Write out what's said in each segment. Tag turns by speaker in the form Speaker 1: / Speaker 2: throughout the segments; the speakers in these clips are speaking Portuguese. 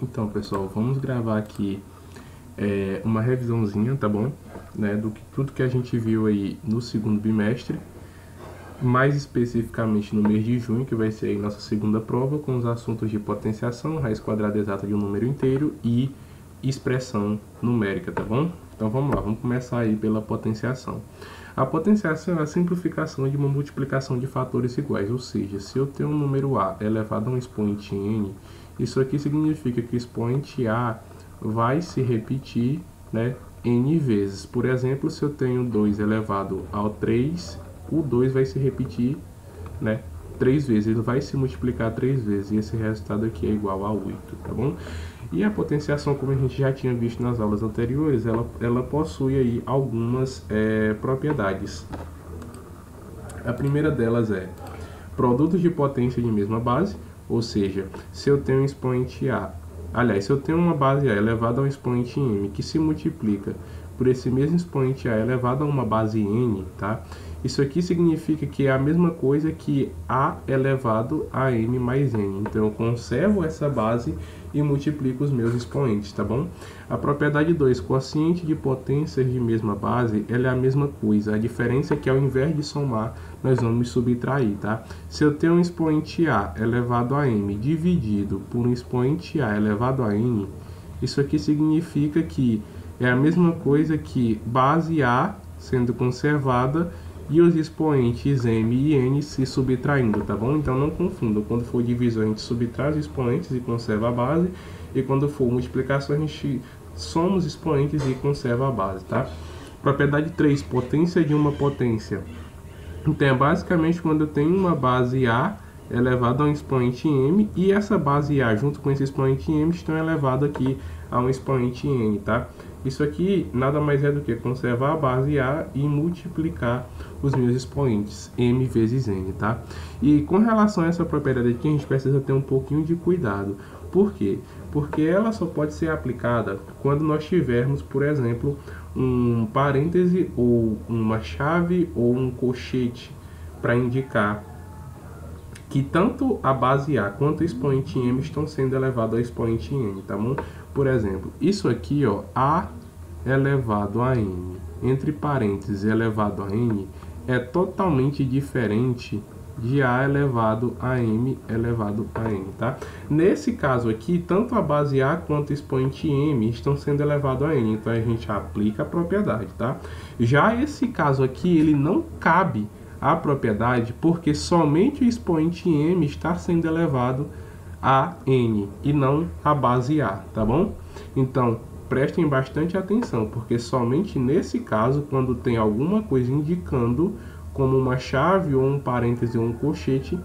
Speaker 1: Então, pessoal, vamos gravar aqui uma revisãozinha, tá bom? Né, do que tudo que a gente viu aí no segundo bimestre, mais especificamente no mês de junho, que vai ser aí nossa segunda prova, com os assuntos de potenciação, raiz quadrada exata de um número inteiro e expressão numérica, tá bom? Então vamos lá, vamos começar aí pela potenciação. A potenciação é a simplificação de uma multiplicação de fatores iguais, ou seja, se eu tenho um número A elevado a um expoente n, isso aqui significa que o expoente A vai se repetir, né, n vezes. Por exemplo, se eu tenho 2 elevado ao 3, o 2 vai se repetir, né, 3 vezes, ele vai se multiplicar 3 vezes, e esse resultado aqui é igual a 8, tá bom? E a potenciação, como a gente já tinha visto nas aulas anteriores, ela possui aí algumas propriedades. A primeira delas é produtos de potência de mesma base, ou seja, se eu tenho um expoente A, aliás, se eu tenho uma base A elevada a um expoente m, que se multiplica por esse mesmo expoente A elevado a uma base n, tá? Isso aqui significa que é a mesma coisa que A elevado a n mais n. Então, eu conservo essa base e multiplico os meus expoentes, tá bom? A propriedade 2, quociente de potências de mesma base, ela é a mesma coisa. A diferença é que ao invés de somar, nós vamos subtrair, tá? Se eu tenho um expoente A elevado a m dividido por um expoente A elevado a n, isso aqui significa que é a mesma coisa que base A sendo conservada e os expoentes m e n se subtraindo, tá bom? Então não confunda, quando for divisão a gente subtrai os expoentes e conserva a base, e quando for multiplicação a gente soma os expoentes e conserva a base, tá? Propriedade 3, potência de uma potência. Então é basicamente quando eu tenho uma base A elevada a um expoente m, e essa base A junto com esse expoente m estão elevados aqui a um expoente n, tá? Isso aqui nada mais é do que conservar a base A e multiplicar os meus expoentes, m vezes n, tá? E com relação a essa propriedade aqui, a gente precisa ter um pouquinho de cuidado. Por quê? Porque ela só pode ser aplicada quando nós tivermos, por exemplo, um parêntese ou uma chave ou um colchete para indicar que tanto a base A quanto o expoente m estão sendo elevados ao expoente n, tá bom? Por exemplo, isso aqui, ó, A elevado a n, entre parênteses, elevado a n, é totalmente diferente de A elevado a m elevado a n, tá? Nesse caso aqui, tanto a base A quanto o expoente m estão sendo elevados a n, então a gente aplica a propriedade, tá? Já esse caso aqui, ele não cabe a propriedade, porque somente o expoente m está sendo elevado a n e não a base A, tá bom? Então, prestem bastante atenção, porque somente nesse caso, quando tem alguma coisa indicando, como uma chave ou um parêntese ou um colchete,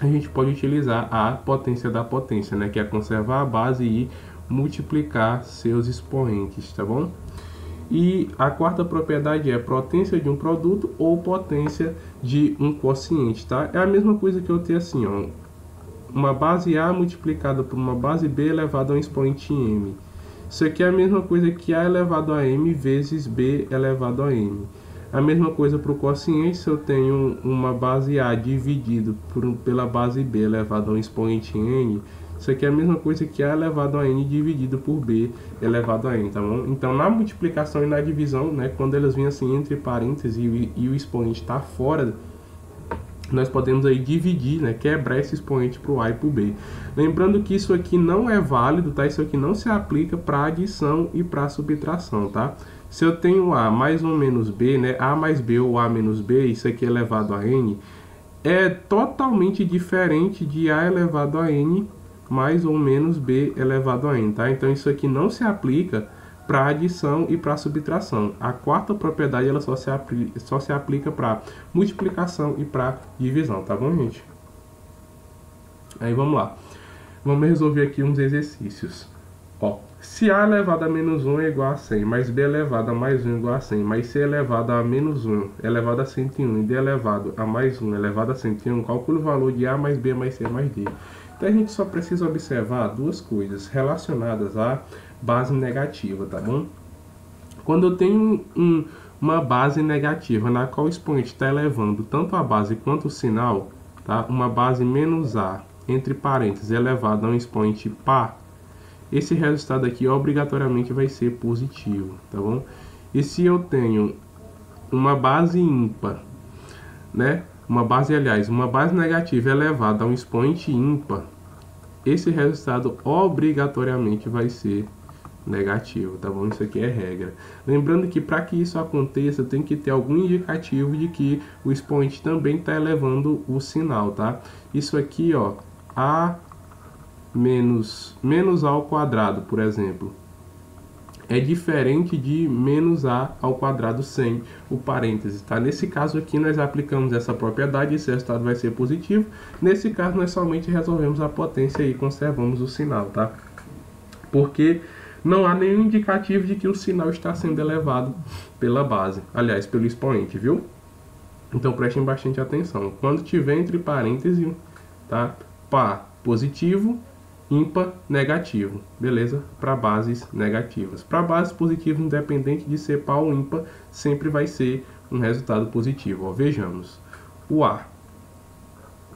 Speaker 1: a gente pode utilizar a potência da potência, né, que é conservar a base e multiplicar seus expoentes, tá bom? E a quarta propriedade é potência de um produto ou potência de um quociente, tá? É a mesma coisa que eu ter assim, ó, uma base A multiplicada por uma base B elevado a um expoente m. Isso aqui é a mesma coisa que A elevado a m vezes B elevado a n. A mesma coisa para o quociente, se eu tenho uma base A dividido pela base B elevado a um expoente n, isso aqui é a mesma coisa que A elevado a n dividido por B elevado a n, tá bom? Então, na multiplicação e na divisão, né, quando elas vêm assim entre parênteses e o expoente está fora, nós podemos aí dividir, né, quebrar esse expoente para o A e para o B. Lembrando que isso aqui não é válido, tá? Isso aqui não se aplica para adição e para subtração, tá? Se eu tenho A mais ou menos B, né, A mais B ou A menos B, isso aqui elevado a n, é totalmente diferente de A elevado a n mais ou menos B elevado a n, tá? Então isso aqui não se aplica para adição e para subtração. A quarta propriedade ela só se aplica para multiplicação e para divisão, tá bom, gente? Aí vamos lá. Vamos resolver aqui uns exercícios. Ó, se A elevado a menos 1 é igual a 100, mais B elevado a mais 1 é igual a 100, mais C elevado a menos 1 elevado a 101 e D elevado a mais 1 elevado a 101, calcule o valor de A mais B mais C mais D. Então a gente só precisa observar duas coisas relacionadas à base negativa, tá bom? Quando eu tenho uma base negativa na qual o expoente está elevando tanto a base quanto o sinal, tá? Uma base menos A, entre parênteses, elevado a um expoente par, esse resultado aqui obrigatoriamente vai ser positivo, tá bom? E se eu tenho uma base ímpar, né? Uma base negativa elevada a um expoente ímpar, esse resultado obrigatoriamente vai ser negativo, tá bom? Isso aqui é regra. Lembrando que para que isso aconteça, tem que ter algum indicativo de que o expoente também está elevando o sinal, tá? Isso aqui, ó, a menos a ao quadrado, por exemplo, é diferente de menos a ao quadrado sem o parênteses, tá? Nesse caso aqui, nós aplicamos essa propriedade, esse resultado vai ser positivo. Nesse caso, nós somente resolvemos a potência e conservamos o sinal, tá? Porque não há nenhum indicativo de que o sinal está sendo elevado pela base, aliás, pelo expoente, viu? Então prestem bastante atenção. Quando tiver entre parênteses, tá? Par positivo, ímpar negativo, beleza? Para bases negativas. Para bases positivas, independente de ser par ou ímpar, sempre vai ser um resultado positivo. Ó, vejamos. O A.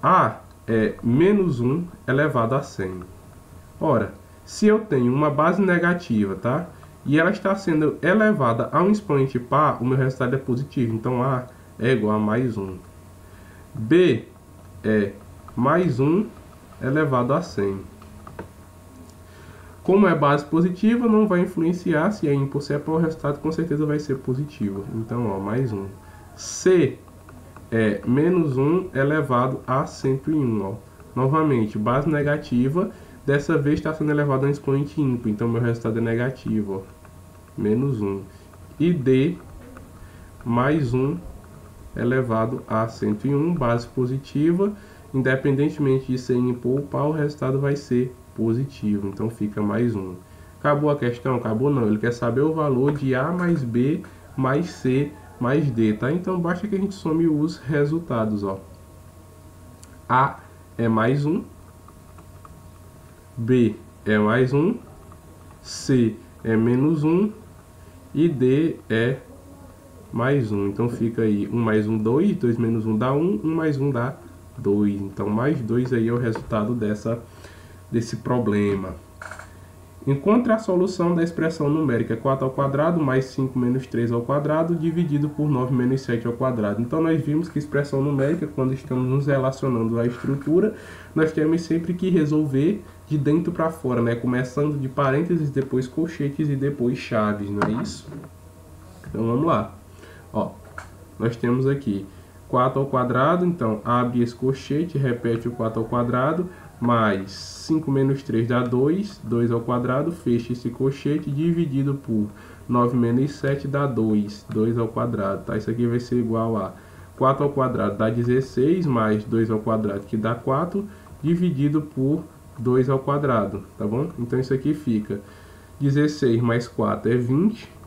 Speaker 1: A é menos 1 elevado a 100. Ora, se eu tenho uma base negativa, tá? E ela está sendo elevada a um expoente par, o meu resultado é positivo. Então, A é igual a mais 1. B é mais 1 elevado a 100. Como é base positiva, não vai influenciar se é ímpar ou se é par, o resultado com certeza vai ser positivo. Então, ó, mais 1. C é menos 1 elevado a 101. Ó. Novamente, base negativa, dessa vez está sendo elevado a um expoente ímpar, então meu resultado é negativo, ó, menos 1. E D, mais 1 elevado a 101, base positiva, independentemente de ser ímpar ou par, o resultado vai ser positivo, então fica mais 1. Acabou a questão? Acabou não, ele quer saber o valor de A mais B mais C mais D, tá? Então basta que a gente some os resultados, ó. A é mais 1, B é mais 1, C é menos 1 e D é mais 1. Então fica aí 1 mais 1, 2, 2 menos 1 dá 1, 1 mais 1 dá 2. Então mais 2 aí é o resultado desse problema. Encontre a solução da expressão numérica 4 ao quadrado mais 5 menos 3 ao quadrado dividido por 9 menos 7 ao quadrado. Então nós vimos que expressão numérica, quando estamos nos relacionando à estrutura, nós temos sempre que resolver de dentro para fora, né? Começando de parênteses, depois colchetes e depois chaves, não é isso? Então vamos lá. Ó, nós temos aqui 4 ao quadrado, então abre esse colchete, repete o 4 ao quadrado, mais 5 menos 3 dá 2, 2 ao quadrado, fecha esse colchete, dividido por 9 menos 7 dá 2, 2 ao quadrado, tá? Isso aqui vai ser igual a 4 ao quadrado dá 16, mais 2 ao quadrado que dá 4, dividido por 2 ao quadrado, tá bom? Então isso aqui fica 16 mais 4 é 20,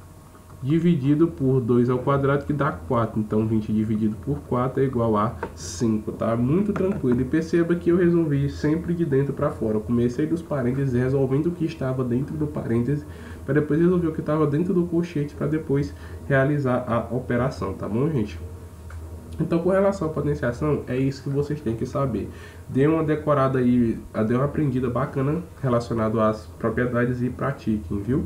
Speaker 1: dividido por 2 ao quadrado, que dá 4. Então, 20 dividido por 4 é igual a 5, tá? Muito tranquilo. E perceba que eu resolvi sempre de dentro para fora. Eu comecei dos parênteses, resolvendo o que estava dentro do parêntese, para depois resolver o que estava dentro do colchete, para depois realizar a operação, tá bom, gente? Então, com relação à potenciação, é isso que vocês têm que saber. Dê uma decorada aí, dê uma aprendida bacana relacionado às propriedades e pratiquem, viu?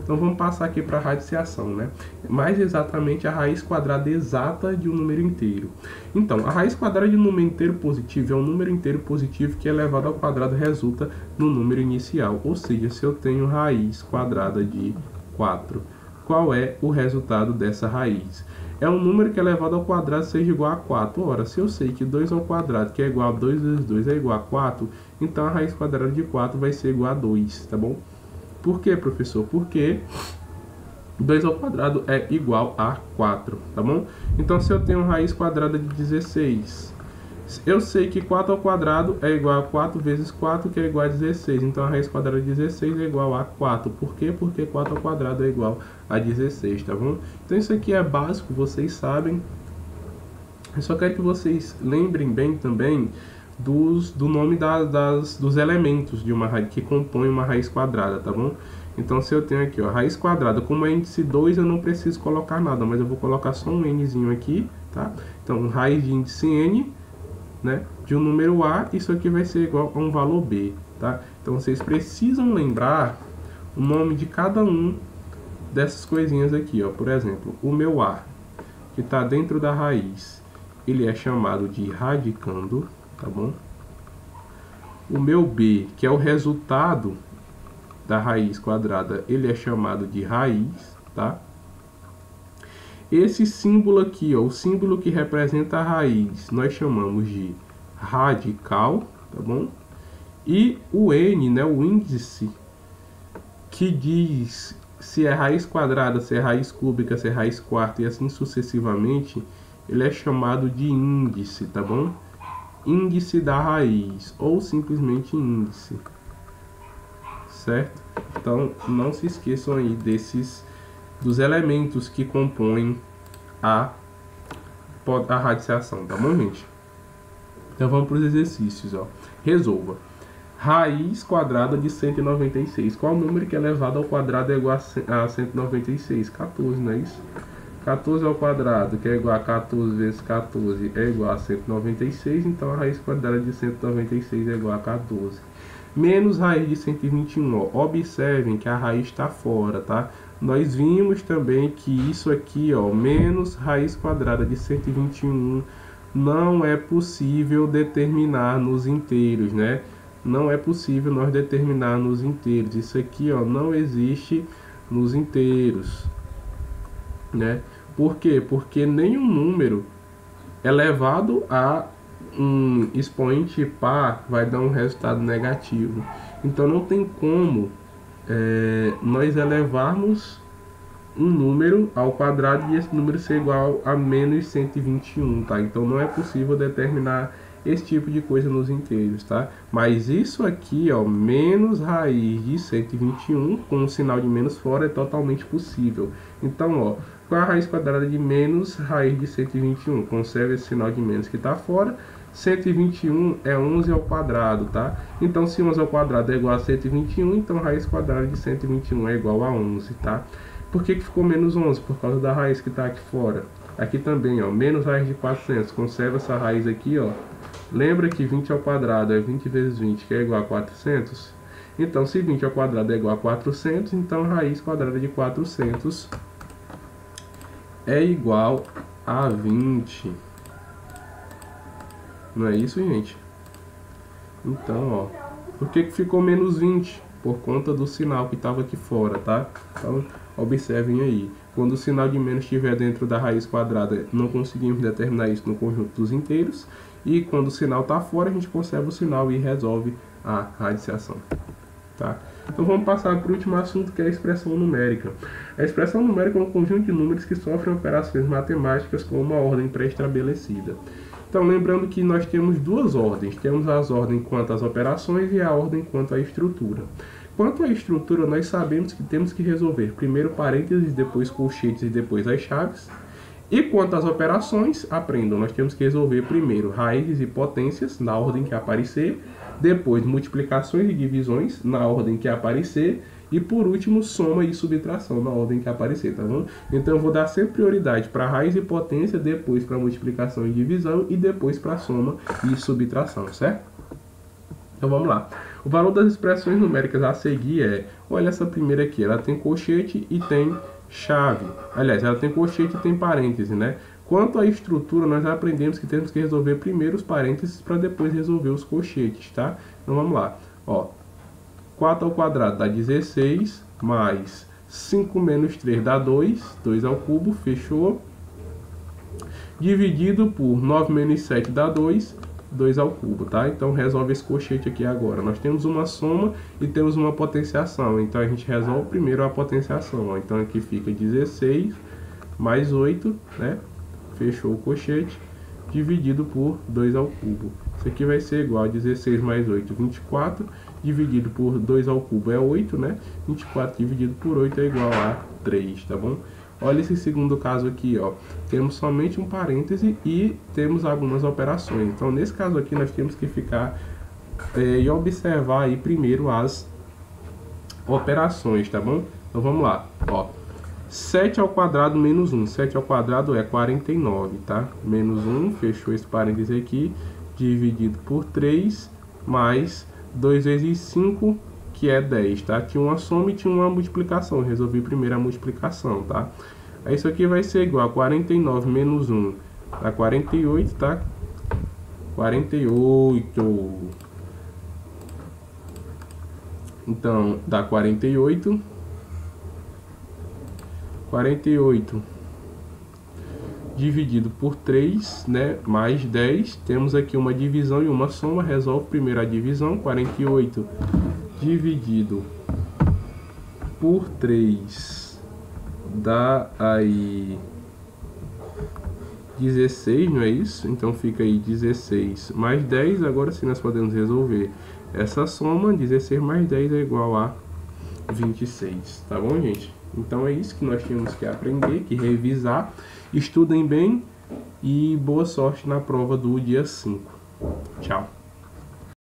Speaker 1: Então vamos passar aqui para a radiciação, né? Mais exatamente a raiz quadrada exata de um número inteiro. Então, a raiz quadrada de um número inteiro positivo é um número inteiro positivo que elevado ao quadrado resulta no número inicial. Ou seja, se eu tenho raiz quadrada de 4, qual é o resultado dessa raiz? É um número que elevado ao quadrado seja igual a 4. Ora, se eu sei que 2 ao quadrado, que é igual a 2 vezes 2, é igual a 4, então a raiz quadrada de 4 vai ser igual a 2, tá bom? Por quê, professor? Porque 2 ao quadrado é igual a 4, tá bom? Então, se eu tenho raiz quadrada de 16, eu sei que 4 ao quadrado é igual a 4 vezes 4, que é igual a 16. Então, a raiz quadrada de 16 é igual a 4. Por quê? Porque 4 ao quadrado é igual a 16, tá bom? Então, isso aqui é básico, vocês sabem. Eu só quero que vocês lembrem bem também do nome dos elementos de uma raiz que compõem uma raiz quadrada, tá bom? Então, se eu tenho aqui, ó, raiz quadrada, como é índice 2, eu não preciso colocar nada, mas eu vou colocar só um nzinho aqui, tá? Então, raiz de índice n, né, de um número a, isso aqui vai ser igual a um valor b, tá? Então vocês precisam lembrar o nome de cada um dessas coisinhas aqui, ó. Por exemplo, o meu A, que está dentro da raiz, ele é chamado de radicando, tá bom? O meu B, que é o resultado da raiz quadrada, ele é chamado de raiz, tá? Esse símbolo aqui, ó, o símbolo que representa a raiz, nós chamamos de radical, tá bom? E o N, né, o índice, que diz se é raiz quadrada, se é raiz cúbica, se é raiz quarta e assim sucessivamente, ele é chamado de índice, tá bom? Índice da raiz, ou simplesmente índice, certo? Então, não se esqueçam aí dos elementos que compõem a radiciação, tá bom, gente? Então, vamos para os exercícios, ó. Resolva. Raiz quadrada de 196. Qual número que é elevado ao quadrado é igual a 196? 14, não é isso? 14 ao quadrado, que é igual a 14 vezes 14, é igual a 196. Então, a raiz quadrada de 196 é igual a 14. Menos raiz de 121, ó. Observem que a raiz está fora, tá? Nós vimos também que isso aqui, ó, menos raiz quadrada de 121, não é possível determinar nos inteiros, né? Não é possível nós determinar nos inteiros. Isso aqui, ó, não existe nos inteiros, né? Por quê? Porque nenhum número elevado a um expoente par vai dar um resultado negativo. Então não tem como nós elevarmos um número ao quadrado e esse número ser igual a menos 121, tá? Então não é possível determinar esse tipo de coisa nos inteiros, tá? Mas isso aqui, ó, menos raiz de 121 com o sinal de menos fora é totalmente possível. Então, ó, qual é a raiz quadrada de menos raiz de 121? Conserve esse sinal de menos que está fora. 121 é 11 ao quadrado, tá? Então, se 11 ao quadrado é igual a 121, então a raiz quadrada de 121 é igual a 11, tá? Por que ficou menos 11? Por causa da raiz que está aqui fora. Aqui também, ó, menos raiz de 400. Conserva essa raiz aqui, ó. Lembra que 20 ao quadrado é 20 vezes 20, que é igual a 400? Então, se 20 ao quadrado é igual a 400, então a raiz quadrada de 400 é igual a 20. Não é isso, gente? Então, ó, por que ficou menos 20? Por conta do sinal que estava aqui fora, tá? Então, observem aí. Quando o sinal de menos estiver dentro da raiz quadrada, não conseguimos determinar isso no conjunto dos inteiros. E quando o sinal está fora, a gente conserva o sinal e resolve a radiciação, tá? Então vamos passar para o último assunto, que é a expressão numérica. A expressão numérica é um conjunto de números que sofrem operações matemáticas com uma ordem pré-estabelecida. Então, lembrando que nós temos duas ordens. Temos as ordens quanto às operações e a ordem quanto à estrutura. Quanto à estrutura, nós sabemos que temos que resolver primeiro parênteses, depois colchetes e depois as chaves. E quanto às operações, aprendam, nós temos que resolver primeiro raízes e potências, na ordem que aparecer. Depois multiplicações e divisões, na ordem que aparecer. E por último, soma e subtração, na ordem que aparecer, tá bom? Então eu vou dar sempre prioridade para raiz e potência, depois para multiplicação e divisão e depois para soma e subtração, certo? Então vamos lá. O valor das expressões numéricas a seguir é, olha essa primeira aqui, ela tem colchete e tem chave. Aliás, ela tem colchete e tem parêntese, né? Quanto à estrutura, nós aprendemos que temos que resolver primeiro os parênteses para depois resolver os colchetes, tá? Então vamos lá. Ó, 4 ao quadrado dá 16, mais 5 menos 3 dá 2, 2 ao cubo, fechou. Dividido por 9 menos 7 dá 2, 2 ao cubo, tá? Então resolve esse colchete aqui agora. Nós temos uma soma e temos uma potenciação, então a gente resolve primeiro a potenciação, ó. Então aqui fica 16 mais 8, né? Fechou o colchete, dividido por 2 ao cubo. Isso aqui vai ser igual a 16 mais 8, 24, dividido por 2 ao cubo é 8, né? 24 dividido por 8 é igual a 3, tá bom? Olha esse segundo caso aqui, ó. Temos somente um parêntese e temos algumas operações. Então, nesse caso aqui, nós temos que ficar e observar aí primeiro as operações, tá bom? Então, vamos lá, ó. 7 ao quadrado menos 1. 7 ao quadrado é 49, tá? Menos 1, fechou esse parêntese aqui, dividido por 3, mais 2 vezes 5, que é 10, tá? Tinha uma soma e tinha uma multiplicação. Eu resolvi primeiro a multiplicação, tá? Aí isso aqui vai ser igual a 49 menos 1 dá 48, tá? 48. Então, dá 48. 48 dividido por 3, né? Mais 10. Temos aqui uma divisão e uma soma. Resolve primeiro a divisão. 48 dividido por 3 dá aí 16, não é isso? Então fica aí 16 mais 10. Agora sim nós podemos resolver essa soma. 16 mais 10 é igual a 26, tá bom, gente? Então é isso que nós tínhamos que aprender, que revisar. Estudem bem e boa sorte na prova do dia 5. Tchau.